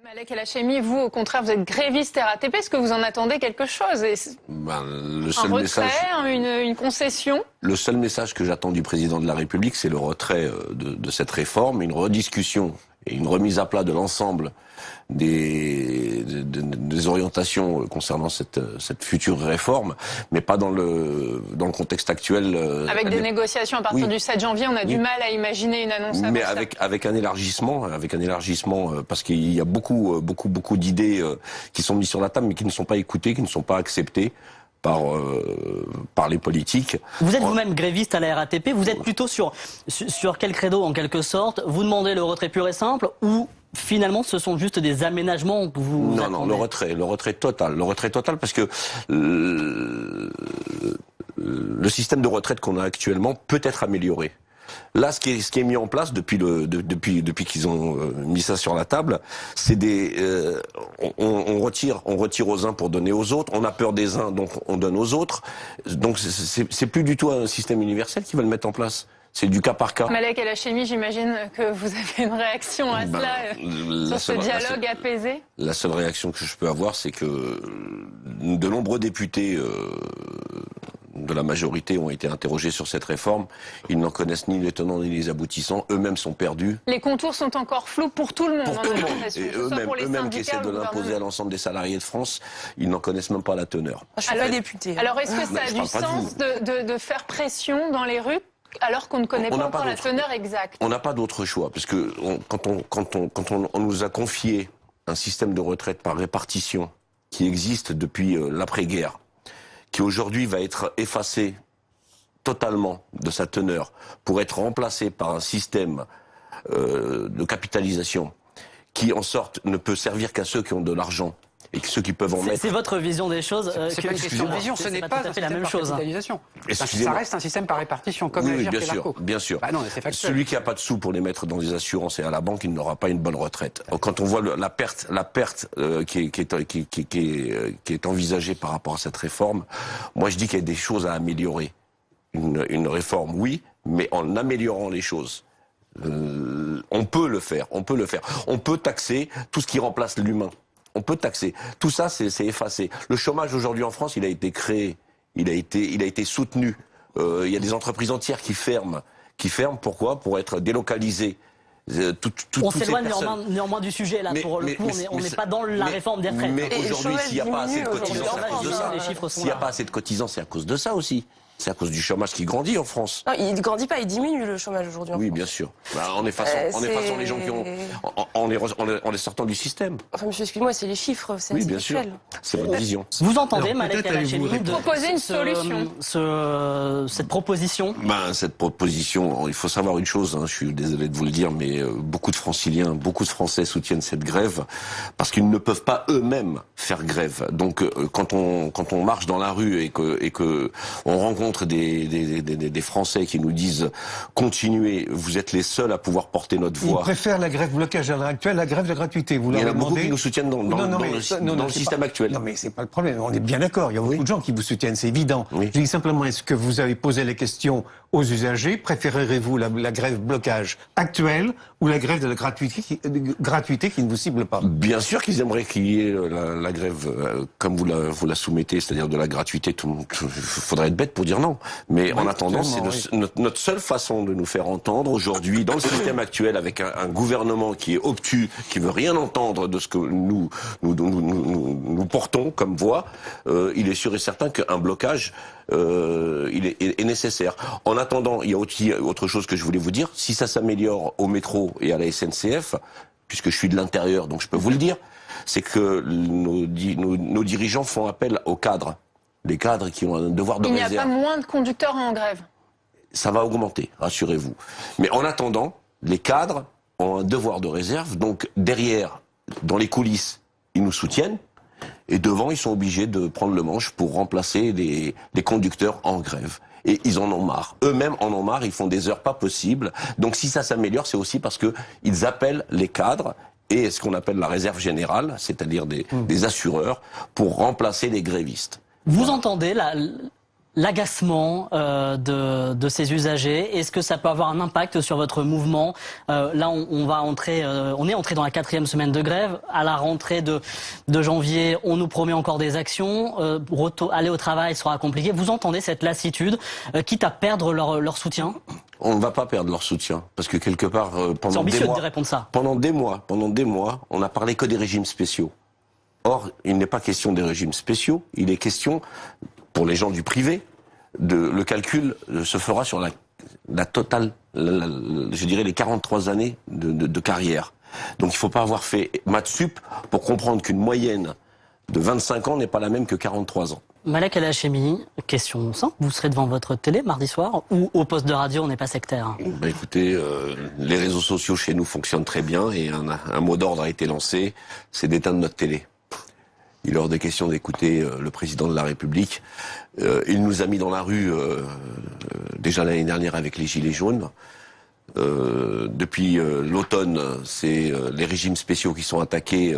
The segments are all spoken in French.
Malek El Hachemi, vous, au contraire, vous êtes gréviste RATP. Est-ce que vous en attendez quelque chose? Le seul un retrait, message, une concession? Le seul message que j'attends du président de la République, c'est le retrait de cette réforme, une rediscussion et une remise à plat de l'ensemble des orientations concernant cette future réforme, mais pas dans le contexte actuel. Avec des négociations à partir du 7 janvier, on a du mal à imaginer une annonce. Mais avec un élargissement, parce qu'il y a beaucoup d'idées qui sont mises sur la table, mais qui ne sont pas écoutées, qui ne sont pas acceptées par les politiques. Vous êtes vous-même gréviste à la RATP, vous êtes plutôt sur quel credo en quelque sorte? Vous demandez le retrait pur et simple ou finalement ce sont juste des aménagements que vous attendez? Non, le retrait total parce que le système de retraite qu'on a actuellement peut être amélioré. Là, ce qui est mis en place depuis qu'ils ont mis ça sur la table, c'est on retire aux uns pour donner aux autres. On a peur des uns, donc on donne aux autres. Donc c'est plus du tout un système universel qu'ils veulent mettre en place. C'est du cas par cas. Malek El Hachemi, j'imagine que vous avez une réaction à cela, sur ce dialogue apaisé. La seule réaction que je peux avoir, c'est que de nombreux députés de la majorité ont été interrogés sur cette réforme. Ils n'en connaissent ni les tenants ni les aboutissants. Eux-mêmes sont perdus. Les contours sont encore flous pour tout le monde. Pour tout le monde. Et eux-mêmes qui essaient de l'imposer à l'ensemble des salariés de France, ils n'en connaissent même pas la teneur. Je suis pas député. Alors est-ce que ça a du sens de faire pression dans les rues alors qu'on ne connaît pas encore la teneur exacte? On n'a pas d'autre choix, parce que quand on nous a confié un système de retraite par répartition qui existe depuis l'après-guerre, qui aujourd'hui va être effacé totalement de sa teneur pour être remplacé par un système de capitalisation qui, en sorte, ne peut servir qu'à ceux qui ont de l'argent et ceux qui peuvent en mettre. C'est votre vision des choses. C'est pas une question de vision, ce n'est pas un système par capitalisation. Ça reste un système par répartition, comme l'Agir et l'ARCO. Bien sûr. Bah non, c'est factuel. Celui qui n'a pas de sous pour les mettre dans des assurances et à la banque, il n'aura pas une bonne retraite. Quand on voit la perte qui est envisagée par rapport à cette réforme, moi je dis qu'il y a des choses à améliorer. Une réforme, oui, mais en améliorant les choses. On peut le faire. On peut taxer tout ce qui remplace l'humain. On peut taxer. Tout ça, c'est effacé. Le chômage aujourd'hui en France, il a été créé, il a été soutenu. Il y a des entreprises entières qui ferment. Pourquoi? Pour être délocalisées. On s'éloigne néanmoins du sujet là. Pour le coup, on n'est pas dans la réforme des retraites. Mais aujourd'hui, s'il n'y a pas assez de cotisants, c'est à cause de ça. S'il n'y a pas assez de cotisants, c'est à cause de ça aussi. C'est à cause du chômage qui grandit en France. Non, il ne grandit pas, il diminue le chômage aujourd'hui en France. Oui, bien sûr. En effaçant les gens qui ont... En les sortant du système. Enfin, monsieur, excusez-moi, c'est les chiffres, c'est oui, bien sûr. C'est votre vision. Vous entendez, Malek El Hachemi, proposer une solution. Cette proposition? Cette proposition, il faut savoir une chose, je suis désolé de vous le dire, mais beaucoup de Franciliens, beaucoup de Français soutiennent cette grève parce qu'ils ne peuvent pas eux-mêmes faire grève. Donc, quand on marche dans la rue et que on rencontre des Français qui nous disent continuez, vous êtes les seuls à pouvoir porter notre voix. Ils préfèrent la grève blocage à l'heure actuelle, la grève de gratuité. Vous leur demandez. Il y en a beaucoup qui nous soutiennent dans le système actuel. Non mais c'est pas le problème, on est bien d'accord, il y a beaucoup de gens qui vous soutiennent, c'est évident. Oui. Je dis simplement, est-ce que vous avez posé les questions aux usagers? Préférerez-vous la grève blocage actuelle ou la grève de la gratuité qui ne vous cible pas? Bien sûr qu'ils aimeraient qu'il y ait la grève comme vous la soumettez, c'est-à-dire de la gratuité. Il faudrait être bête pour dire non. Mais en attendant, c'est notre seule façon de nous faire entendre aujourd'hui dans le système actuel avec un gouvernement qui est obtus, qui veut rien entendre de ce que nous portons comme voix. Il est sûr et certain qu'un blocage il est nécessaire. En attendant, il y a aussi autre chose que je voulais vous dire. Si ça s'améliore au métro et à la SNCF, puisque je suis de l'intérieur, donc je peux vous le dire, c'est que nos dirigeants font appel aux cadres. Les cadres qui ont un devoir de réserve. Il n'y a pas moins de conducteurs en grève. Ça va augmenter, rassurez-vous. Mais en attendant, les cadres ont un devoir de réserve. Donc derrière, dans les coulisses, ils nous soutiennent. Et devant, ils sont obligés de prendre le manche pour remplacer les conducteurs en grève. Et ils en ont marre. Eux-mêmes en ont marre, ils font des heures pas possibles. Donc si ça s'améliore, c'est aussi parce que ils appellent les cadres et ce qu'on appelle la réserve générale, c'est-à-dire des assureurs, pour remplacer les grévistes. Vous entendez l'agacement de ces usagers? Est-ce que ça peut avoir un impact sur votre mouvement? Là, on est entré dans la 4e semaine de grève. À la rentrée de janvier, on nous promet encore des actions. Aller au travail sera compliqué. Vous entendez cette lassitude, quitte à perdre leur soutien? On ne va pas perdre leur soutien, parce que quelque part, c'est ambitieux de répondre ça. Pendant des mois, on n'a parlé que des régimes spéciaux. Or, il n'est pas question des régimes spéciaux, il est question, pour les gens du privé, le calcul se fera sur la totale, je dirais les 43 années de carrière. Donc il ne faut pas avoir fait maths sup pour comprendre qu'une moyenne de 25 ans n'est pas la même que 43 ans. Malek El Hachemi, question simple, vous serez devant votre télé mardi soir ou au poste de radio, on n'est pas sectaire? Ben écoutez, les réseaux sociaux chez nous fonctionnent très bien et un mot d'ordre a été lancé, c'est d'éteindre notre télé. Il est hors des questions d'écouter le président de la République. Il nous a mis dans la rue déjà l'année dernière avec les Gilets jaunes. Depuis l'automne, c'est les régimes spéciaux qui sont attaqués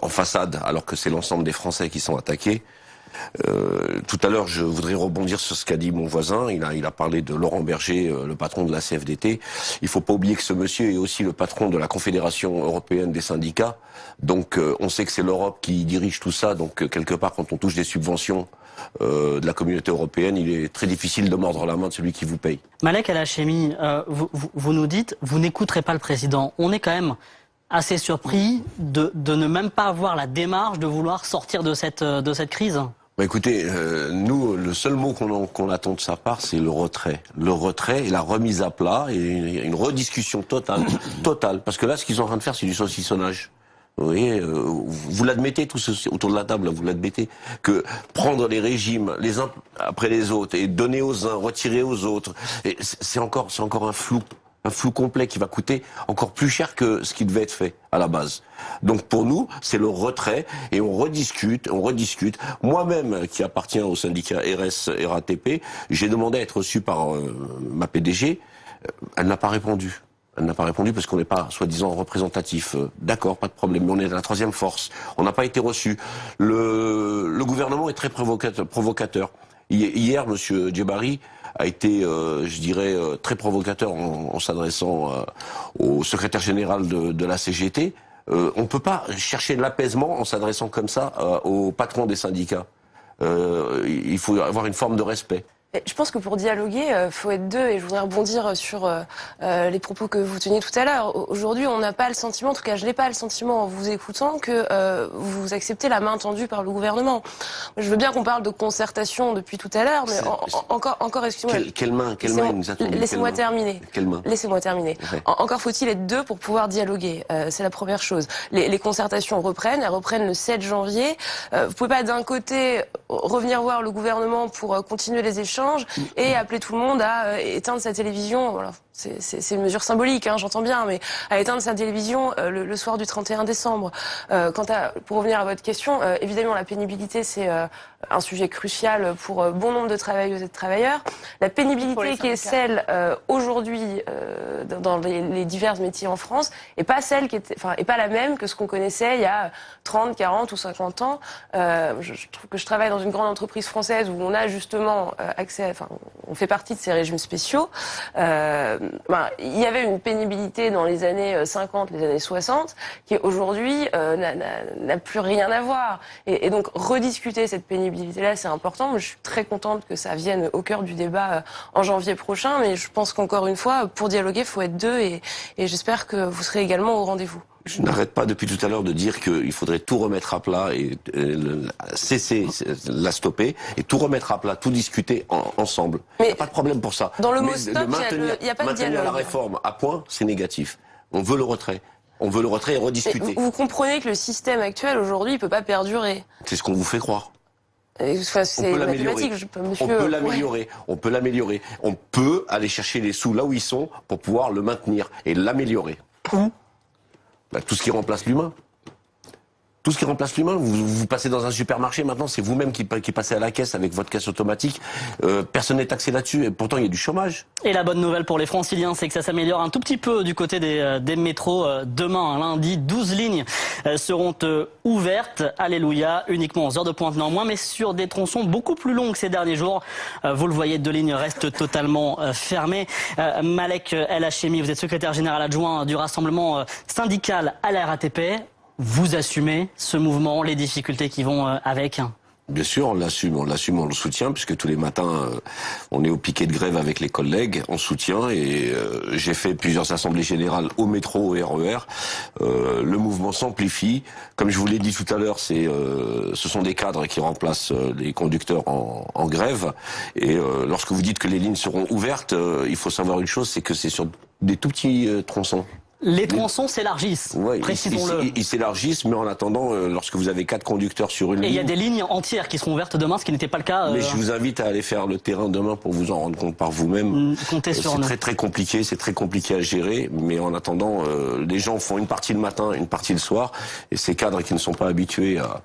en façade, alors que c'est l'ensemble des Français qui sont attaqués. Tout à l'heure, je voudrais rebondir sur ce qu'a dit mon voisin. Il a parlé de Laurent Berger, le patron de la CFDT. Il faut pas oublier que ce monsieur est aussi le patron de la Confédération européenne des syndicats. Donc, on sait que c'est l'Europe qui dirige tout ça. Donc, quelque part, quand on touche des subventions de la communauté européenne, il est très difficile de mordre la main de celui qui vous paye. Malek El Hachemi, vous nous dites, vous n'écouterez pas le président. On est quand même assez surpris de ne même pas avoir la démarche de vouloir sortir de cette crise. Bah écoutez, nous, le seul mot qu'on attend de sa part, c'est le retrait. Le retrait et la remise à plat et une rediscussion totale. Parce que là, ce qu'ils sont en train de faire, c'est du saucissonnage. Vous voyez, vous l'admettez tous autour de la table, vous l'admettez, que prendre les régimes les uns après les autres et donner aux uns, retirer aux autres, c'est encore un flou complet qui va coûter encore plus cher que ce qui devait être fait à la base. Donc pour nous, c'est le retrait et on rediscute. Moi-même, qui appartiens au syndicat RATP, j'ai demandé à être reçu par ma PDG. Elle n'a pas répondu. Elle n'a pas répondu parce qu'on n'est pas, soi-disant, représentatif. D'accord, pas de problème, mais on est la troisième force. On n'a pas été reçu. Le gouvernement est très provocateur. Hier, monsieur Djebari a été, je dirais, très provocateur en s'adressant au secrétaire général de la CGT. On ne peut pas chercher de l'apaisement en s'adressant comme ça au patron des syndicats. Il faut avoir une forme de respect. Je pense que pour dialoguer, faut être deux, et je voudrais rebondir sur les propos que vous teniez tout à l'heure. Aujourd'hui, on n'a pas le sentiment, en tout cas je n'ai pas le sentiment en vous écoutant, que vous acceptez la main tendue par le gouvernement. Je veux bien qu'on parle de concertation depuis tout à l'heure, mais encore excusez-moi. Quelle main nous a tendu? Laissez-moi terminer. Quelle main? Laissez-moi terminer. Okay. Encore faut-il être deux pour pouvoir dialoguer. C'est la première chose. Les concertations reprennent, elles reprennent le 7 janvier. Vous pouvez pas d'un côté revenir voir le gouvernement pour continuer les échanges et appeler tout le monde à éteindre sa télévision. Voilà. C'est une mesure symbolique, hein, j'entends bien, mais à éteindre sa télévision le soir du 31 décembre. Pour revenir à votre question, évidemment la pénibilité c'est un sujet crucial pour bon nombre de travailleuses et de travailleurs. La pénibilité qui est celle aujourd'hui dans les divers métiers en France est pas celle qui était, est pas la même que ce qu'on connaissait il y a 30, 40 ou 50 ans. Je trouve que je travaille dans une grande entreprise française où on a justement accès, on fait partie de ces régimes spéciaux. Il y avait une pénibilité dans les années 50, les années 60, qui aujourd'hui n'a plus rien à voir. Et donc rediscuter cette pénibilité-là, c'est important. Moi, je suis très contente que ça vienne au cœur du débat en janvier prochain, mais je pense qu'encore une fois, pour dialoguer, il faut être deux, et j'espère que vous serez également au rendez-vous. Je n'arrête pas depuis tout à l'heure de dire qu'il faudrait tout remettre à plat et cesser, la stopper, et tout remettre à plat, tout discuter ensemble. Il n'y a pas de problème pour ça. Dans le mot stop, il n'y a pas de dialogue. Maintenir la réforme à point, c'est négatif. On veut le retrait. On veut le retrait et rediscuter. Vous comprenez que le système actuel, aujourd'hui, il ne peut pas perdurer. C'est ce qu'on vous fait croire. C'est mathématique, on peut l'améliorer. On peut l'améliorer. On peut aller chercher les sous là où ils sont pour pouvoir le maintenir et l'améliorer. Tout ce qui remplace l'humain. Tout ce qui remplace l'humain, vous passez dans un supermarché, maintenant c'est vous-même qui passez à la caisse avec votre caisse automatique. Personne n'est taxé là-dessus et pourtant il y a du chômage. Et la bonne nouvelle pour les franciliens, c'est que ça s'améliore un tout petit peu du côté des métros. Demain, lundi, 12 lignes seront ouvertes. Alléluia, uniquement aux heures de pointe néanmoins, mais sur des tronçons beaucoup plus longs que ces derniers jours. Vous le voyez, 2 lignes restent totalement fermées. Malek El Hachemi, vous êtes secrétaire général adjoint du rassemblement syndical à la RATP. Vous assumez ce mouvement, les difficultés qui vont avec? Bien sûr, on l'assume, on le soutient, puisque tous les matins, on est au piquet de grève avec les collègues, on soutient, et j'ai fait plusieurs assemblées générales au métro, au RER. Le mouvement s'amplifie. Comme je vous l'ai dit tout à l'heure, ce sont des cadres qui remplacent les conducteurs en grève. Et lorsque vous dites que les lignes seront ouvertes, il faut savoir une chose, c'est que c'est sur des tout petits tronçons. Les tronçons s'élargissent, ouais, précisons-le. Ils s'élargissent, mais en attendant, lorsque vous avez 4 conducteurs sur une ligne... Et il y a des lignes entières qui seront ouvertes demain, ce qui n'était pas le cas... Mais je vous invite à aller faire le terrain demain pour vous en rendre compte par vous-même. Comptez sur nous. C'est très compliqué, c'est très compliqué à gérer, mais en attendant, les gens font une partie le matin, une partie le soir, et ces cadres qui ne sont pas habitués à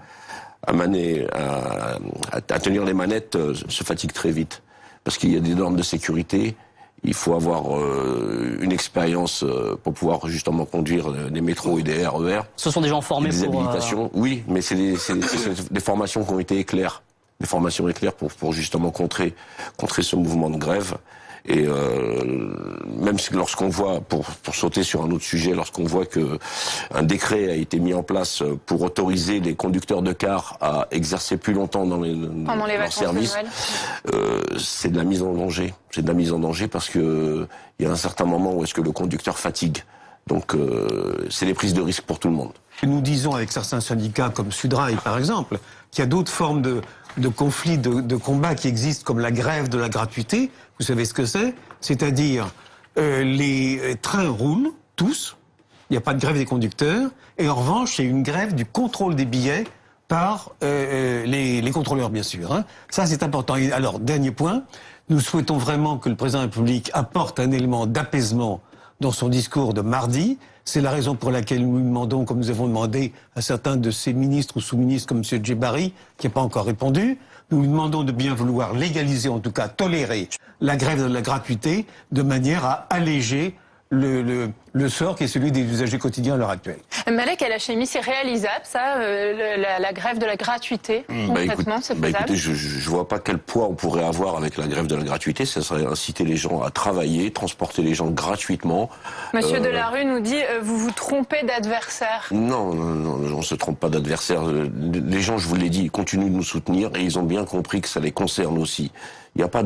tenir les manettes se fatiguent très vite. Parce qu'il y a des normes de sécurité. Il faut avoir une expérience pour pouvoir justement conduire des métros et des RER. Ce sont des gens formés des habilitations. Oui, mais c'est des formations qui ont été éclaires. Des formations éclaires pour justement contrer ce mouvement de grève. Et même lorsqu'on voit, pour sauter sur un autre sujet, lorsqu'on voit que un décret a été mis en place pour autoriser les conducteurs de cars à exercer plus longtemps dans leur service, c'est de la mise en danger. C'est de la mise en danger parce que il y a un certain moment où est-ce que le conducteur fatigue. Donc c'est des prises de risque pour tout le monde. Nous disons avec certains syndicats comme Sudrail par exemple, qu'il y a d'autres formes de conflits, de combats qui existent comme la grève de la gratuité. Vous savez ce que c'est? C'est-à-dire les trains roulent tous, il n'y a pas de grève des conducteurs, et en revanche il y a une grève du contrôle des billets par les contrôleurs bien sûr. Hein. Ça c'est important. Et alors dernier point, nous souhaitons vraiment que le président de la République apporte un élément d'apaisement dans son discours de mardi. C'est la raison pour laquelle nous lui demandons, comme nous avons demandé à certains de ses ministres ou sous-ministres comme M. Djebari, qui n'a pas encore répondu, nous lui demandons de bien vouloir légaliser, en tout cas tolérer, la grève de la gratuité de manière à alléger le sort qui est celui des usagers quotidiens à l'heure actuelle. Malek El Hachemi, c'est réalisable ça, la grève de la gratuité, concrètement, c'est faisable? Écoutez, je vois pas quel poids on pourrait avoir avec la grève de la gratuité. Ça serait inciter les gens à travailler, transporter les gens gratuitement. Monsieur Delarue nous dit, vous vous trompez d'adversaire. Non, on se trompe pas d'adversaire. Les gens, je vous l'ai dit, ils continuent de nous soutenir et ils ont bien compris que ça les concerne aussi. Il n'y a pas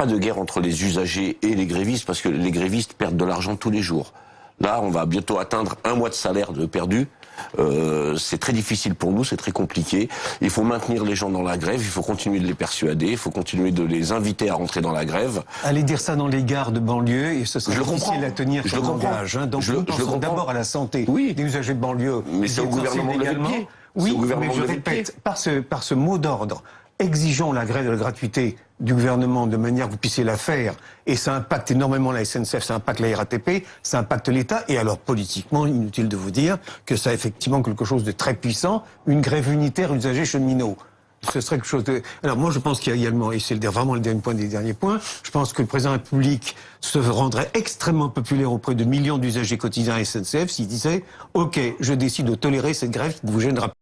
de guerre entre les usagers et les grévistes parce que les grévistes perdent de l'argent tous les jours. Là, on va bientôt atteindre 1 mois de salaire de perdu. C'est très difficile pour nous, c'est très compliqué. Il faut maintenir les gens dans la grève, il faut continuer de les persuader, il faut continuer de les inviter à rentrer dans la grève. Allez dire ça dans les gares de banlieue et ce serait difficile à tenir comme langage. Hein. Donc nous pensons d'abord à la santé des usagers de banlieue. Mais c'est au gouvernement de lever le pied. Oui, mais je répète, par ce mot d'ordre, exigeons la grève de la gratuité du gouvernement de manière que vous puissiez la faire, et ça impacte énormément la SNCF, ça impacte la RATP, ça impacte l'État, et alors politiquement, inutile de vous dire que ça a effectivement quelque chose de très puissant, une grève unitaire usagers cheminots. Ce serait quelque chose de... Alors moi je pense qu'il y a également, et c'est vraiment le dernier point des derniers points, je pense que le président de la République se rendrait extrêmement populaire auprès de millions d'usagers quotidiens SNCF s'il disait « Ok, je décide de tolérer cette grève qui ne vous gênera pas ».